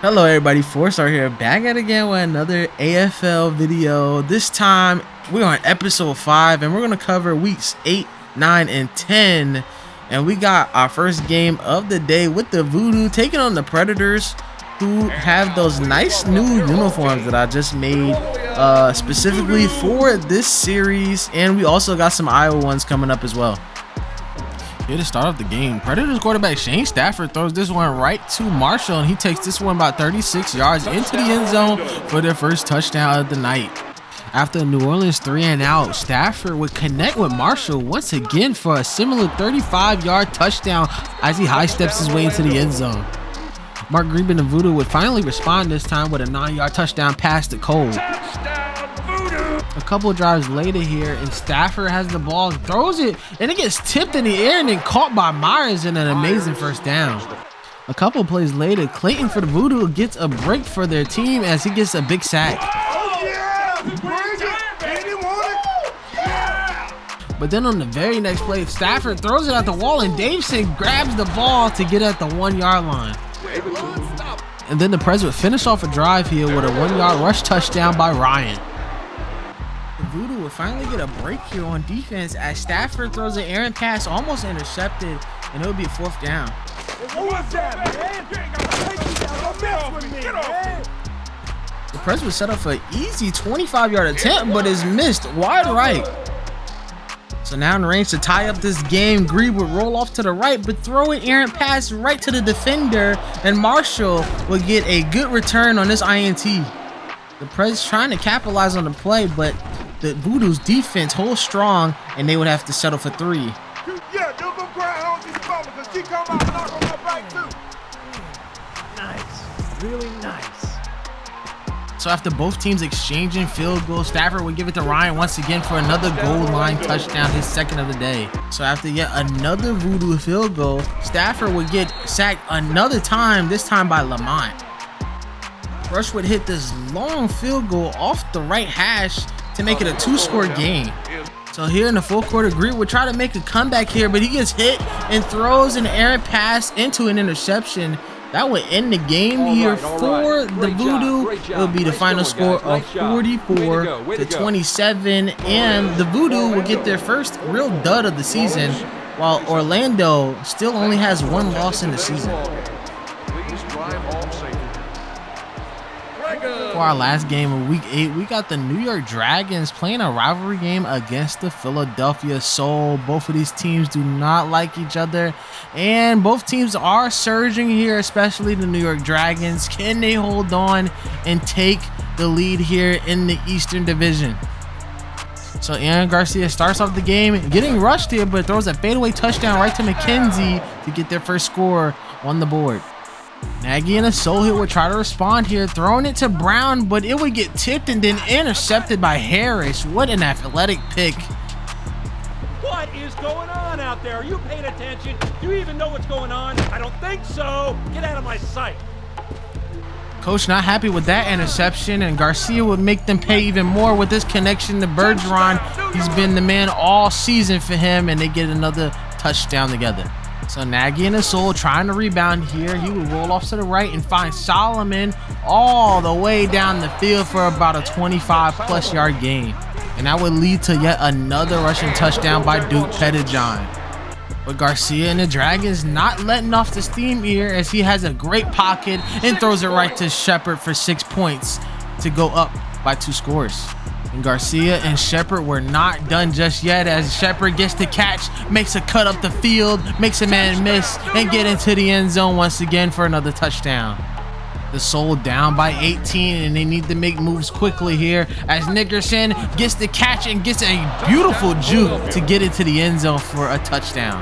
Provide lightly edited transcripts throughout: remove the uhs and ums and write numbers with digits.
Hello everybody, 4-Star here, back at it again with another AFL video. This time we're on episode 5 and we're going to cover weeks 8, 9, and 10. And we got our first game of the day with the Voodoo taking on the Predators, who have those nice new uniforms that I just made specifically for this series. And we also got some Iowa ones coming up as well. Here to start off the game, Predators quarterback Shane Stafford throws this one right to Marshall, and he takes this one about 36 yards into the end zone for their first touchdown of the night. After a New Orleans 3-and-out, Stafford would connect with Marshall once again for a similar 35-yard touchdown as he high steps his way into the end zone. Mark Green and Voodoo would finally respond this time with a 9-yard touchdown pass to Cole. A couple drives later here, and Stafford has the ball, throws it, and it gets tipped in the air and then caught by Myers in an amazing first down. A couple plays later, Clayton for the Voodoo gets a break for their team as he gets a big sack. But then on the very next play, Stafford throws it at the wall and Davison grabs the ball to get at the 1-yard line. And then the Preds would finish off a drive here with a 1-yard rush touchdown by Ryan. The Voodoo would finally get a break here on defense as Stafford throws an errant pass almost intercepted, and it'll be a 4th down. The Preds would set up for an easy 25-yard attempt, but is missed wide right. So now in range to tie up this game, Green would roll off to the right, but throw an errant pass right to the defender, and Marshall would get a good return on this INT. The Preds trying to capitalize on the play, but the Voodoo's defense holds strong, and they would have to settle for 3. Yeah, don't go cry on this mama, because she come out and knock on my back too. Nice, really nice. So after both teams exchanging field goals, Stafford would give it to Ryan once again for another goal line touchdown, his second of the day. So after yet another Voodoo field goal, Stafford would get sacked another time, this time by Lamont. Rush would hit this long field goal off the right hash to make it a 2-score game. So here in the fourth quarter, Green would try to make a comeback here, but he gets hit and throws an errant pass into an interception. That would end the game here for the Voodoo. It would be the final score of 44-27, and the Voodoo will get their first real dud of the season, while Orlando still only has 1 loss in the season. For our last game of week 8, we got the New York Dragons playing a rivalry game against the Philadelphia Soul. Both of these teams do not like each other, and both teams are surging here, especially the New York Dragons. Can they hold on and take the lead here in the Eastern Division? So Aaron Garcia starts off the game getting rushed here, but throws a fadeaway touchdown right to McKenzie to get their first score on the board. Nagy and a soul hit would try to respond here, throwing it to Brown, but it would get tipped and then intercepted by Harris. What an athletic pick. What is going on out there? Are you paying attention? Do you even know what's going on? I don't think so. Get out of my sight. Coach not happy with that interception, and Garcia would make them pay even more with this connection to Bergeron. He's been the man all season for him, and they get another touchdown together. So Nagy and the Soul trying to rebound here. He would roll off to the right and find Solomon all the way down the field for about a 25+ yard gain. And that would lead to yet another rushing touchdown by Duke Pettijohn. But Garcia and the Dragons not letting off the steam here as he has a great pocket and throws it right to Shepard for 6 points to go up by 2 scores. And Garcia and Shepard were not done just yet as Shepard gets the catch, makes a cut up the field, makes a man miss, and get into the end zone once again for another touchdown. The Soul down by 18, and they need to make moves quickly here as Nickerson gets the catch and gets a beautiful juke to get into the end zone for a touchdown.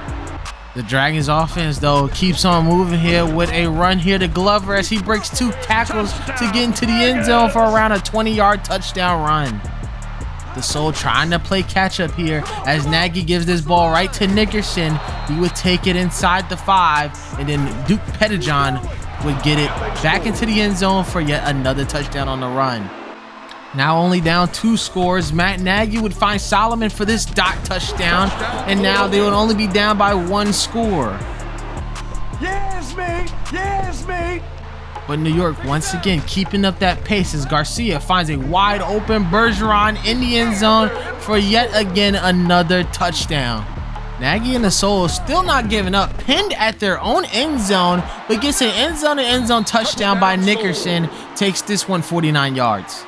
The Dragons offense, though, keeps on moving here with a run here to Glover as he breaks 2 tackles to get into the end zone for around a 20-yard touchdown run. The Soul trying to play catch up here as Nagy gives this ball right to Nickerson. He would take it inside the 5, and then Duke Pettijohn would get it back into the end zone for yet another touchdown on the run. Now only down 2 scores. Matt Nagy would find Solomon for this dot touchdown, and now they would only be down by 1 score. Yes, mate! Yes, mate! But New York once again keeping up that pace as Garcia finds a wide open Bergeron in the end zone for yet again another touchdown. Nagy and the Soul still not giving up, pinned at their own end zone, but gets an end zone touchdown by Nickerson, takes this one 49 yards.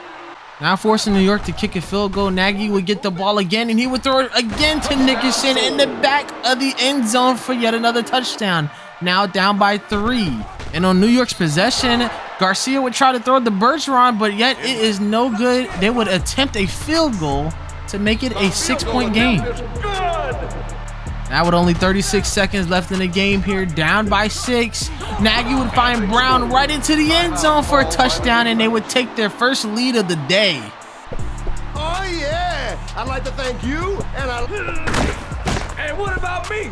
Now forcing New York to kick a field goal, Nagy would get the ball again and he would throw it again to Nickerson in the back of the end zone for yet another touchdown. Now down by 3. And on New York's possession, Garcia would try to throw the Bergeron, but yet it is no good. They would attempt a field goal to make it a 6-point game. Now with only 36 seconds left in the game here, down by 6, Nagy would find Brown right into the end zone for a touchdown, and they would take their first lead of the day. Oh yeah, I'd like to thank you, Hey, what about me?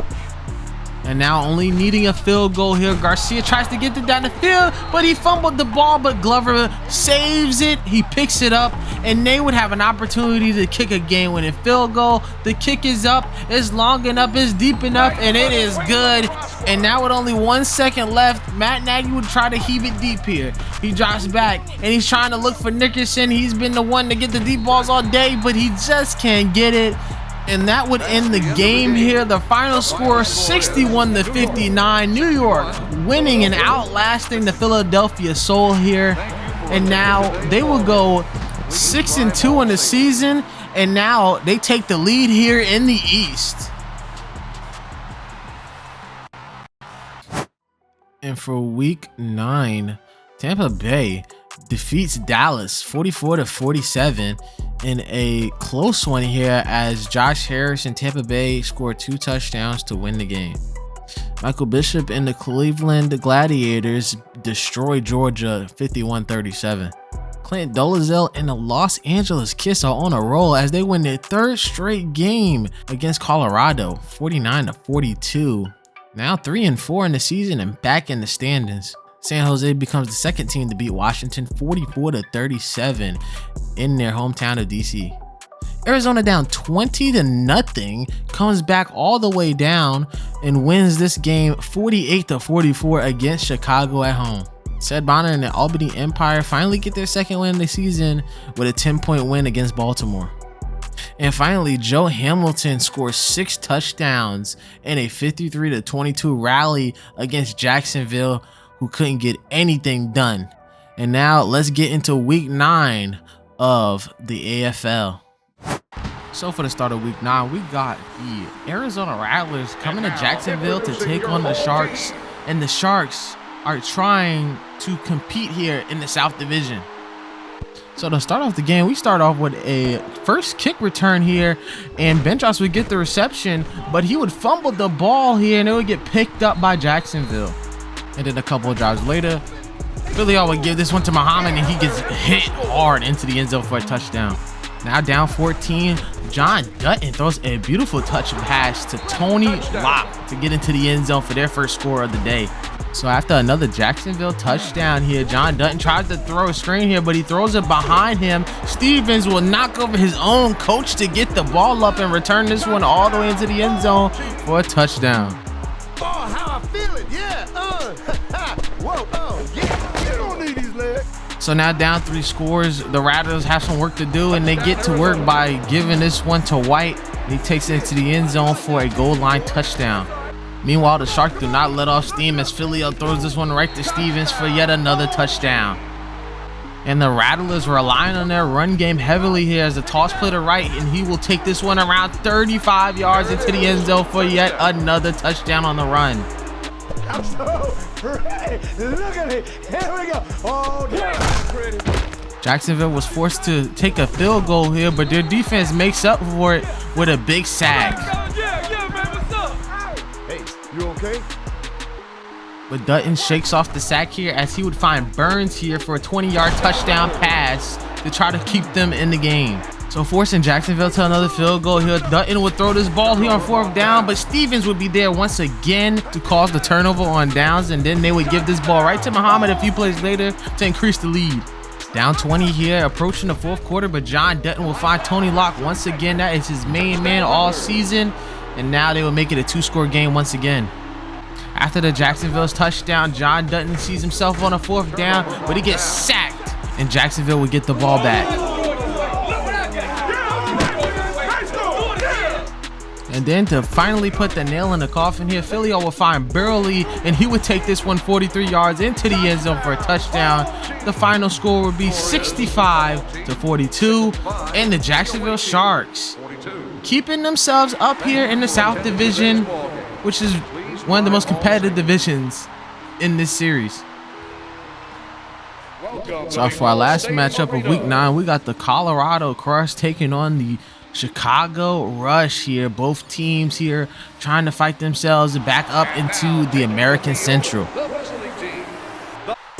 And now only needing a field goal here, Garcia tries to get it down the field, but he fumbled the ball, but Glover saves it. He picks it up, and they would have an opportunity to kick a game-winning field goal. The kick is up, it's long enough, it's deep enough, and it is good. And now with only 1 second left, Matt Nagy would try to heave it deep here. He drops back, and he's trying to look for Nickerson. He's been the one to get the deep balls all day, but he just can't get it. And that would end the game here. The final score 61-59. New York winning and outlasting the Philadelphia Soul here. And now they will go 6-2 in the season. And now they take the lead here in the East. And for week 9, Tampa Bay defeats Dallas 44-47 in a close one here as Josh Harris and Tampa Bay scored 2 touchdowns to win the game. Michael Bishop and the Cleveland Gladiators destroy Georgia 51-37. Clint Dolezal and the Los Angeles Kiss are on a roll as they win their 3rd straight game against Colorado 49-42. Now 3-4 in the season and back in the standings. San Jose becomes the 2nd team to beat Washington 44-37 in their hometown of DC. Arizona down 20-0 comes back all the way down and wins this game 48-44 against Chicago at home. Seth Bonner and the Albany Empire finally get their 2nd win of the season with a 10-point win against Baltimore. And finally, Joe Hamilton scores 6 touchdowns in a 53-22 rally against Jacksonville, who couldn't get anything done. And now let's get into week 9 of the AFL. So for the start of week 9, we got the Arizona Rattlers coming to Jacksonville to take on the Sharks. And the Sharks are trying to compete here in the South Division. So to start off the game, we start off with a first kick return here, and Bentros would get the reception, but he would fumble the ball here and it would get picked up by Jacksonville. And then a couple of drives later, Billy would give this one to Muhammad and he gets hit hard into the end zone for a touchdown. Now down 14, John Dutton throws a beautiful touch pass to Tony Locke to get into the end zone for their first score of the day. So after another Jacksonville touchdown here, John Dutton tries to throw a screen here, but he throws it behind him. Stevens will knock over his own coach to get the ball up and return this one all the way into the end zone for a touchdown. oh, how I feel it, yeah, whoa, oh, yeah, you don't need these legs. So now down 3 scores, the Rattlers have some work to do, and they get to work by giving this one to White. He takes it into the end zone for a goal line touchdown. Meanwhile, the Sharks do not let off steam as Filio throws this one right to Stevens for yet another touchdown. And the Rattlers relying on their run game heavily here as the toss play to right, and he will take this one around 35 yards into the end zone for yet another touchdown on the run. I'm so ready. Look at me. Here we go. Oh, damn. Pretty. Jacksonville was forced to take a field goal here, but their defense makes up for it with a big sack. Yeah, man, what's up? Hey, you okay? But Dutton shakes off the sack here as he would find Burns here for a 20-yard touchdown pass to try to keep them in the game. So forcing Jacksonville to another field goal here, Dutton would throw this ball here on 4th down, but Stevens would be there once again to cause the turnover on downs, and then they would give this ball right to Muhammad a few plays later to increase the lead. Down 20 here, approaching the 4th quarter, but John Dutton will find Tony Locke once again. That is his main man all season, and now they will make it a 2-score game once again. After the Jacksonville's touchdown, John Dutton sees himself on a 4th down, but he gets sacked, and Jacksonville would get the ball back. And then to finally put the nail in the coffin here, Philly will find Burley, and he would take this one 43 yards into the end zone for a touchdown. The final score would be 65-42, and the Jacksonville Sharks keeping themselves up here in the South Division, which is one of the most competitive divisions in this series. So for our last matchup of week 9, we got the Colorado Crush taking on the Chicago Rush here. Both teams here trying to fight themselves back up into the American Central.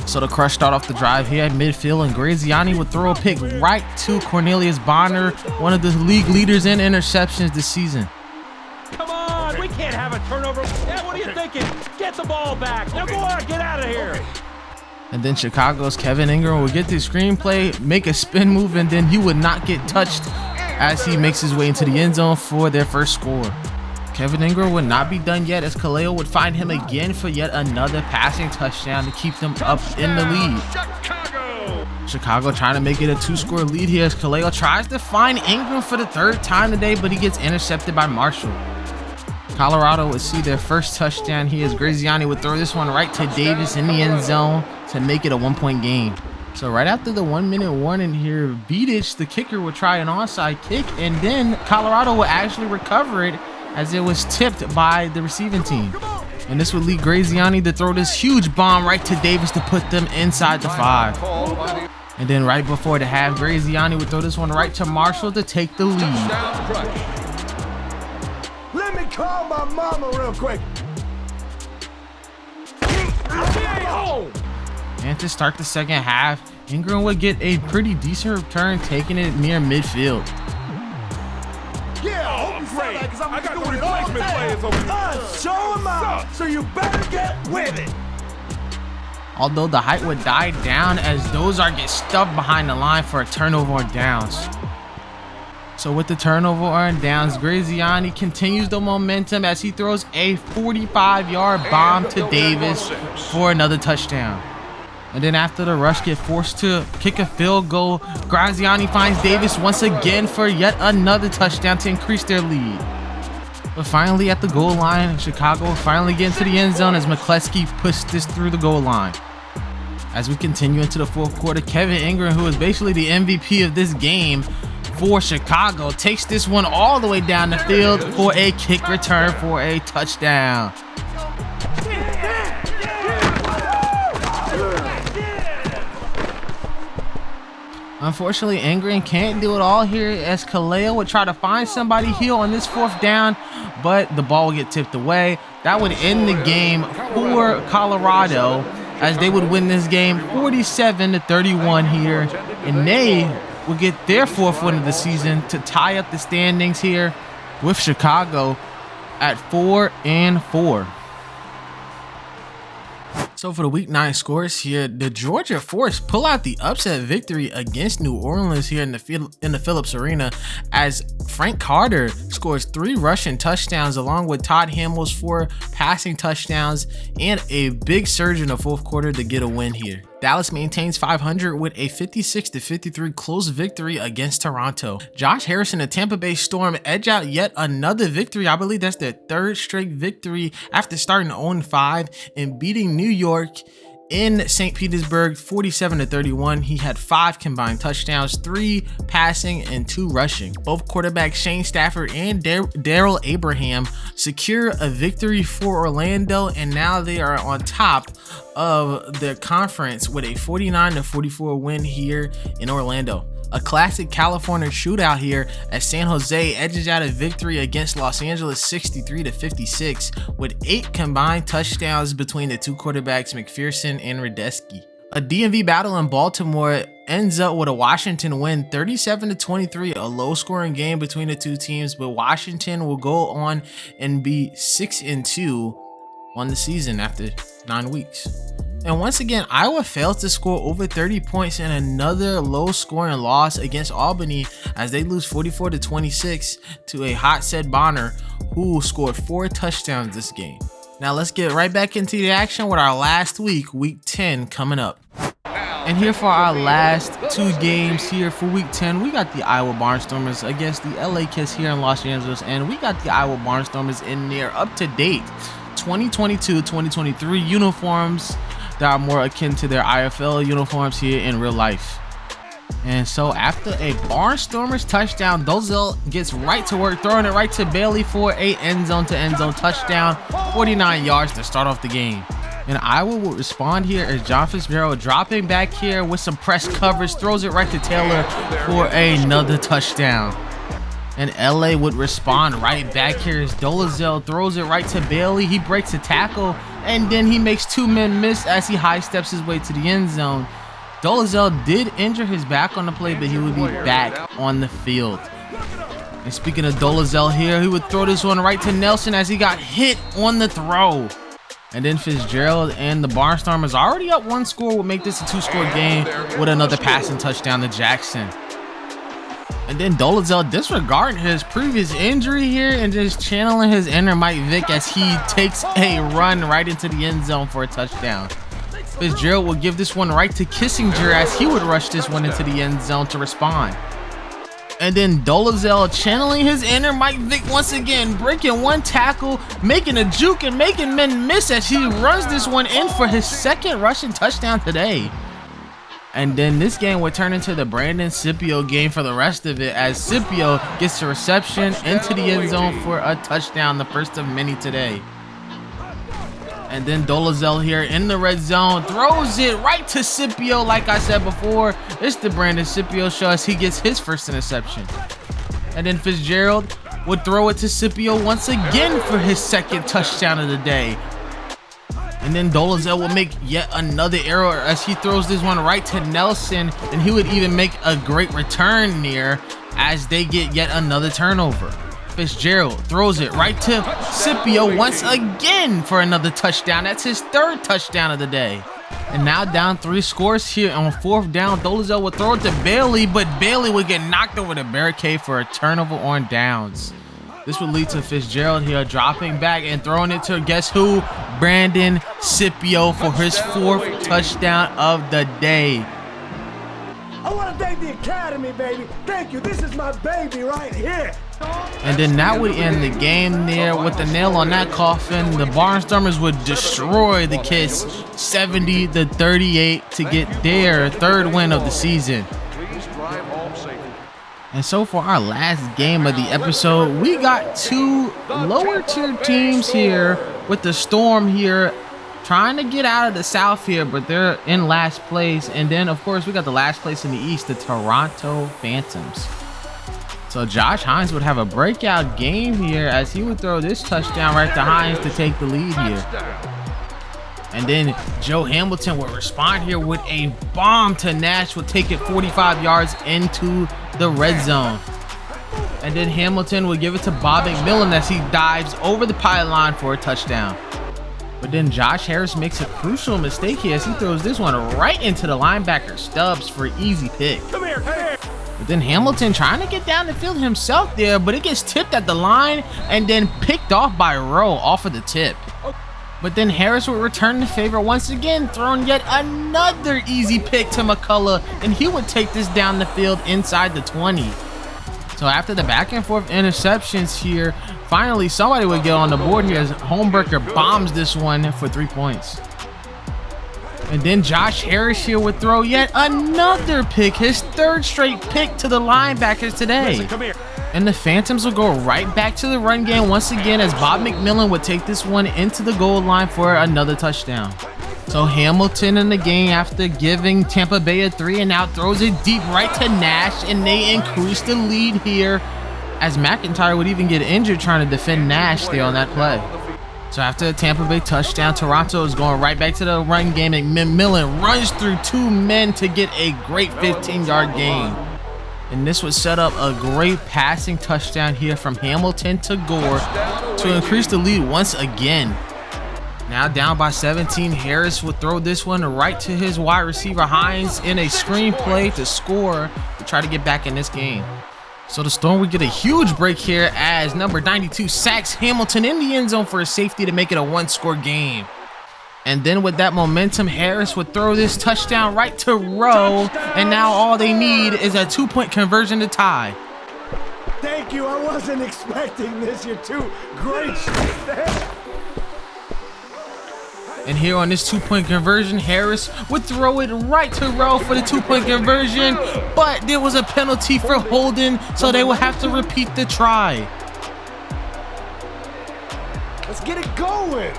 So the Crush start off the drive here at midfield, and Graziani would throw a pick right to Cornelius Bonner, one of the league leaders in interceptions this season. Come on, we can't have a turnover. Yeah, what are you thinking? Get the ball back. Now go on, get out of here. And then Chicago's Kevin Ingram would get the screenplay, make a spin move, and then he would not get touched as he makes his way into the end zone for their first score. Kevin Ingram would not be done yet, as Kaleo would find him again for yet another passing touchdown to keep them up in the lead. Chicago trying to make it a 2-score lead here as Kaleo tries to find Ingram for the 3rd time today, but he gets intercepted by Marshall. Colorado would see their first touchdown here as Graziani would throw this one right to Davis in the end zone to make it a 1-point game. So right after the 1-minute warning here, Vidic, the kicker, would try an onside kick, and then Colorado would actually recover it as it was tipped by the receiving team. And this would lead Graziani to throw this huge bomb right to Davis to put them inside the 5. And then right before the half, Graziani would throw this one right to Marshall to take the lead. Let me call my mama real quick. And to start the second half, Ingram would get a pretty decent return, taking it near midfield. Yeah, I hope you saw that, because I'm doing it all day. Show him out, so you better get with it. Although the height would die down as Dozar gets stuffed behind the line for a turnover on downs. So with the turnover on downs, Graziani continues the momentum as he throws a 45-yard bomb to Davis for another touchdown. And then after the Rush get forced to kick a field goal, Graziani finds Davis once again for yet another touchdown to increase their lead. But finally at the goal line, Chicago finally get into the end zone as McCleskey pushed this through the goal line. As we continue into the 4th quarter, Kevin Ingram, who is basically the MVP of this game for Chicago, takes this one all the way down the field for a kick return for a touchdown. Unfortunately, Ingram can't do it all here as Kaleo would try to find somebody here on this 4th down, but the ball would get tipped away. That would end the game for Colorado as they would win this game 47-31 here, and they would get their 4th win of the season to tie up the standings here with Chicago at 4-4. So for the week 9 scores here, the Georgia Force pull out the upset victory against New Orleans here in the Phillips Arena as Frank Carter scores 3 rushing touchdowns along with Todd Hamill's 4 passing touchdowns and a big surge in the 4th quarter to get a win here. Dallas maintains 500 with a 56-53 close victory against Toronto. Josh Harrison and Tampa Bay Storm edge out yet another victory. I believe that's their 3rd straight victory after starting 0-5 and beating New York in St. Petersburg 47-31. He had 5 combined touchdowns, 3 passing and 2 rushing. Both quarterbacks Shane Stafford and Darrell Abraham secure a victory for Orlando, and now they are on top of their conference with a 49-44 win here in Orlando. A classic California shootout here as San Jose edges out a victory against Los Angeles 63-56 with 8 combined touchdowns between the 2 quarterbacks McPherson and Radesky. A DMV battle in Baltimore ends up with a Washington win 37-23, a low scoring game between the 2 teams, but Washington will go on and be 6-2 on the season after 9 weeks. And once again, Iowa fails to score over 30 points in another low-scoring loss against Albany as they lose 44-26 to a hot Sed Bonner, who scored 4 touchdowns this game. Now let's get right back into the action with our last week, week 10 coming up. And here for our last 2 games here for week 10, we got the Iowa Barnstormers against the LA Kiss here in Los Angeles, and we got the Iowa Barnstormers in their up-to-date 2022-2023 uniforms that are more akin to their IFL uniforms here in real life. And so after a Barnstormers touchdown, Dozell gets right to work, throwing it right to Bailey for a end zone to end zone touchdown, 49 yards to start off the game. And Iowa will respond here as John Fitzgerald dropping back here with some press coverage, throws it right to Taylor for another touchdown. And LA would respond right back here as Dolezal throws it right to Bailey. He breaks a tackle, and then he makes 2 men miss as he high steps his way to the end zone. Dolezal did injure his back on the play, but he would be back on the field. And speaking of Dolezal here, he would throw this one right to Nelson as he got hit on the throw. And then Fitzgerald and the Barnstormers, already up 1 score, would make this a 2-score game with another passing touchdown to Jackson. And then Dolezal disregarding his previous injury here and just channeling his inner Mike Vick as he takes a run right into the end zone for a touchdown. Fitzgerald will give this one right to Kissinger as he would rush this one into the end zone to respond. And then Dolezal channeling his inner Mike Vick once again, breaking 1 tackle, making a juke and making men miss as he runs this one in for his 2nd rushing touchdown today. And then this game would turn into the Brandon Scipio game for the rest of it as Scipio gets a reception into the end zone for a touchdown, the first of many today. And then Dolezal here in the red zone throws it right to Scipio. Like I said before, it's the Brandon Scipio show as he gets his first interception. And then Fitzgerald would throw it to Scipio once again for his 2nd touchdown of the day. And then Dolezal will make yet another error as he throws this one right to Nelson, and he would even make a great return near as they get yet another turnover. Fitzgerald throws it right to Scipio once again for another touchdown. That's his 3rd touchdown of the day. And now down 3 scores here on 4th down. Dolezal would throw it to Bailey, but Bailey would get knocked over the barricade for a turnover on downs. This would lead to Fitzgerald here dropping back and throwing it to, guess who? Brandon Scipio for his 4th touchdown of the day. I want to thank the Academy, baby. Thank you. This is my baby right here. And then that would end the game there with the nail on that coffin. The Barnstormers would destroy the Kiss 70-38 to get their 3rd win of the season. And so for our last game of the episode, we got 2 lower tier teams here with the Storm here trying to get out of the South here, but they're in last place. And then of course we got the last place in the East, the Toronto Phantoms. So Josh Hines would have a breakout game here as he would throw this touchdown right to Hines to take the lead here. And then Joe Hamilton would respond here with a bomb to Nash, would take it 45 yards into the red zone. And then Hamilton would give it to Bob McMillan as he dives over the pylon for a touchdown. But then Josh Harris makes a crucial mistake here as he throws this one right into the linebacker Stubbs for an easy pick. Come here, come here. But then Hamilton trying to get down the field himself there, but it gets tipped at the line and then picked off by Rowe off of the tip. But then Harris would return the favor once again, throwing yet another easy pick to McCullough, and he would take this down the field inside the 20. So after the back and forth interceptions here, finally somebody would get on the board here as Holmberger bombs this one for 3 points. And then Josh Harris here would throw yet another pick, his 3rd straight pick to the linebackers today. Listen, come here. And the Phantoms will go right back to the run game once again as Bob McMillan would take this one into the goal line for another touchdown. So Hamilton in the game after giving Tampa Bay a 3-and-out throws it deep right to Nash, and they increase the lead here as McIntyre would even get injured trying to defend Nash there on that play. So after the Tampa Bay touchdown, Toronto is going right back to the run game, and McMillan runs through 2 men to get a great 15-yard gain. And this would set up a great passing touchdown here from Hamilton to Gore to increase the lead once again. Now down by 17, Harris would throw this one right to his wide receiver Hines in a screen play to score to try to get back in this game. So the Storm would get a huge break here as number 92 sacks Hamilton in the end zone for a safety to make it a 1-score game. And then with that momentum, Harris would throw this touchdown right to Rowe, and now all they need is a 2-point conversion to tie. Thank you, I wasn't expecting this. You're too great. And here on this 2-point conversion, Harris would throw it right to Rowe for the 2-point conversion, but there was a penalty for holding, so they will have to repeat the try. Let's get it going.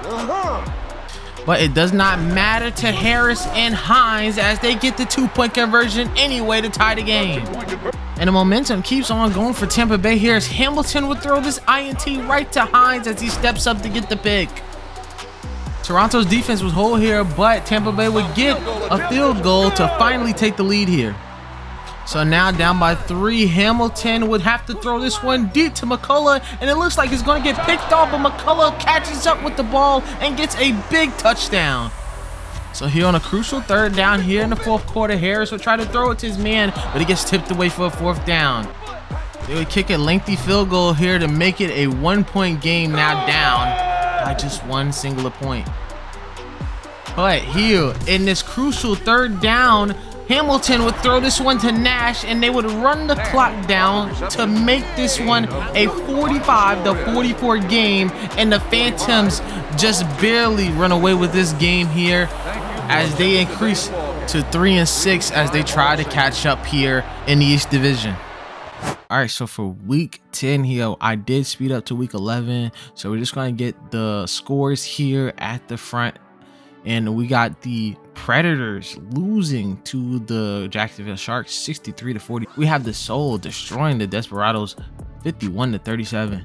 But it does not matter to Harris and Hines as they get the 2-point conversion anyway to tie the game. And the momentum keeps on going for Tampa Bay here as Hamilton would throw this INT right to Hines as he steps up to get the pick. Toronto's defense was whole here, but Tampa Bay would get a field goal to finally take the lead here. So now down by 3, Hamilton would have to throw this one deep to McCullough, and it looks like it's going to get picked off, but McCullough catches up with the ball and gets a big touchdown. So here on a crucial 3rd down here in the 4th quarter, Harris would try to throw it to his man, but he gets tipped away for a 4th down. They would kick a lengthy field goal here to make it a 1-point game, now down by just 1 singular point. But here in this crucial 3rd down, Hamilton would throw this one to Nash, and they would run the clock down to make this one a 45-44 game, and the Phantoms just barely run away with this game here as they increase to 3-6 as they try to catch up here in the East Division. All right, so for week 10 here, I did speed up to week 11, so we're just going to get the scores here at the front. And we got the Predators losing to the Jacksonville Sharks 63-40. We have the Soul destroying the Desperados 51-37.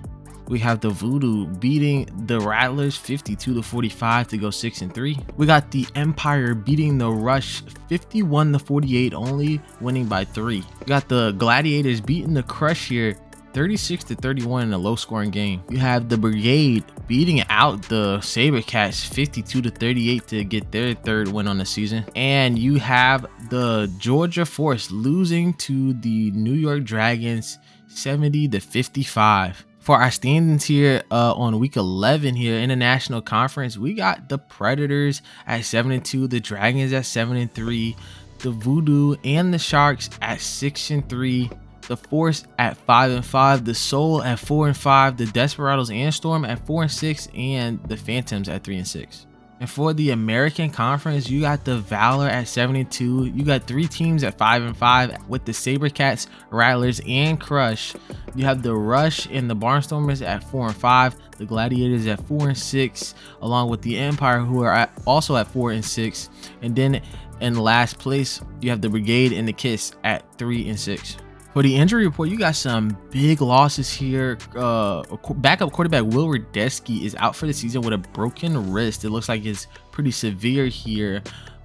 We have the Voodoo beating the Rattlers 52-45 to go 6-3. We got the Empire beating the Rush 51-48, only winning by 3. We got the Gladiators beating the Crush here 36-31 in a low-scoring game. You have the Brigade beating out the Sabercats 52-38 to get their 3rd win on the season. And you have the Georgia Force losing to the New York Dragons 70-55. For our standings here on week 11 here in the National Conference, we got the Predators at 7-2, the Dragons at 7-3, the Voodoo and the Sharks at 6-3, the Force at 5-5, the Soul at 4-5, the Desperados and Storm at 4-6, and the Phantoms at 3-6. And for the American Conference, you got the Valor at 7-2. You got 3 teams at 5-5 with the Sabercats, Rattlers, and Crush. You have the Rush and the Barnstormers at 4-5, the Gladiators at 4-6, along with the Empire, who are also at 4-6. And then in last place, you have the Brigade and the Kiss at 3-6. For the injury report, you got some big losses here. Backup quarterback Will Radesky is out for the season with a broken wrist. It looks like it's pretty severe here,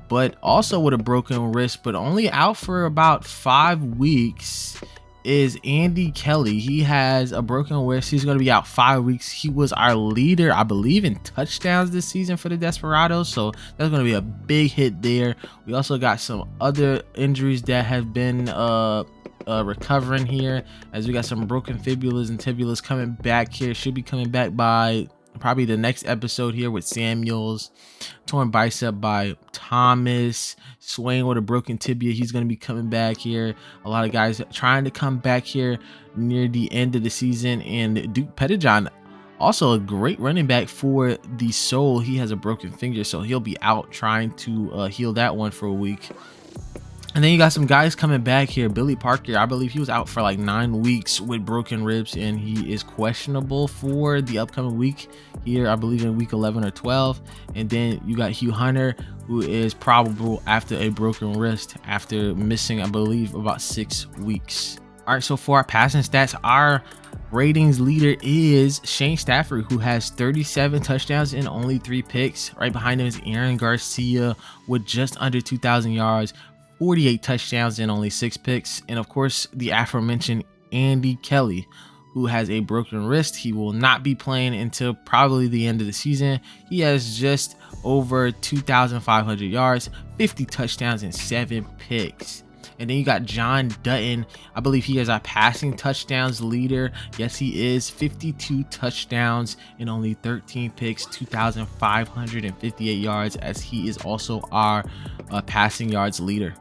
but also with a broken wrist, but only out for about 5 weeks is Andy Kelly. He has a broken wrist. He's going to be out 5 weeks. He was our leader, I believe, in touchdowns this season for the Desperados, so that's going to be a big hit there. We also got some other injuries that have been recovering here, as we got some broken fibulas and tibulas coming back here. Should be coming back by probably the next episode here with Samuels. Torn bicep by Thomas. Swain with a broken tibia, he's going to be coming back here. A lot of guys trying to come back here near the end of the season. And Duke Pettijohn, also a great running back for the Soul, he has a broken finger, so he'll be out trying to heal that one for a week. And then you got some guys coming back here. Billy Parker, I believe he was out for like 9 weeks with broken ribs, and he is questionable for the upcoming week here, I believe in week 11 or 12. And then you got Hugh Hunter, who is probable after a broken wrist after missing, I believe, about 6 weeks. All right, so for our passing stats, our ratings leader is Shane Stafford, who has 37 touchdowns and only 3 picks. Right behind him is Aaron Garcia with just under 2,000 yards, 48 touchdowns and only 6 picks. And of course, the aforementioned Andy Kelly, who has a broken wrist. He will not be playing until probably the end of the season. He has just over 2,500 yards, 50 touchdowns and 7 picks. And then you got John Dutton. I believe he is our passing touchdowns leader. Yes, he is. 52 touchdowns and only 13 picks, 2,558 yards, as he is also our passing yards leader.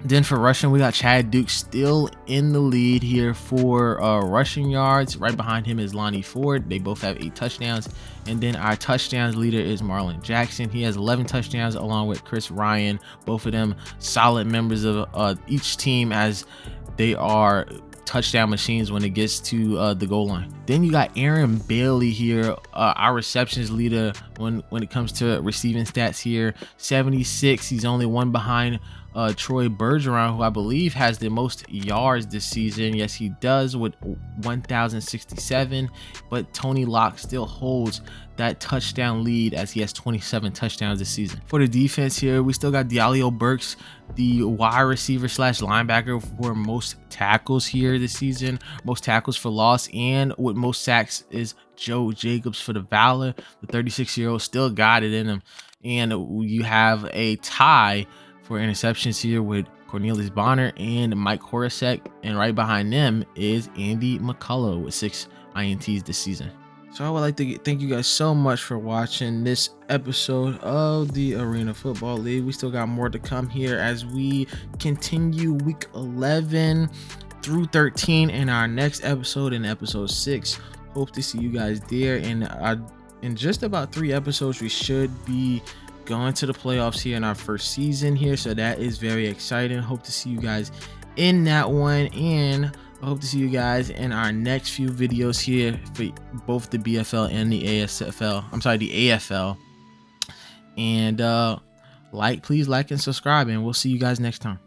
Then for rushing, we got Chad Duke still in the lead here for rushing yards. Right behind him is Lonnie Ford. They both have 8 touchdowns. And then our touchdowns leader is Marlon Jackson. He has 11 touchdowns along with Chris Ryan. Both of them solid members of each team, as they are touchdown machines when it gets to the goal line. Then you got Aaron Bailey here, our receptions leader when it comes to receiving stats here. 76. He's only one behind Troy Bergeron, who I believe has the most yards this season. Yes, he does, with 1,067, but Tony Locke still holds that touchdown lead, as he has 27 touchdowns this season. For the defense here, we still got Dialio Burks, the wide receiver slash linebacker, for most tackles here this season, most tackles for loss, and with most sacks is Joe Jacobs for the Valor. The 36-year-old still got it in him. And you have a tie for interceptions here with Cornelius Bonner and Mike Horacek, and right behind them is Andy McCullough with 6 INTs this season. So I would like to thank you guys so much for watching this episode of the Arena Football League. We still got more to come here as we continue week 11 through 13 in our next episode, in episode 6. Hope to see you guys there. And in just about 3 episodes, we should be going to the playoffs here in our first season here, so that is very exciting. Hope to see you guys in that one, and I hope to see you guys in our next few videos here for both the BFL and the ASFL. I'm sorry, the AFL. And please like and subscribe, and we'll see you guys next time.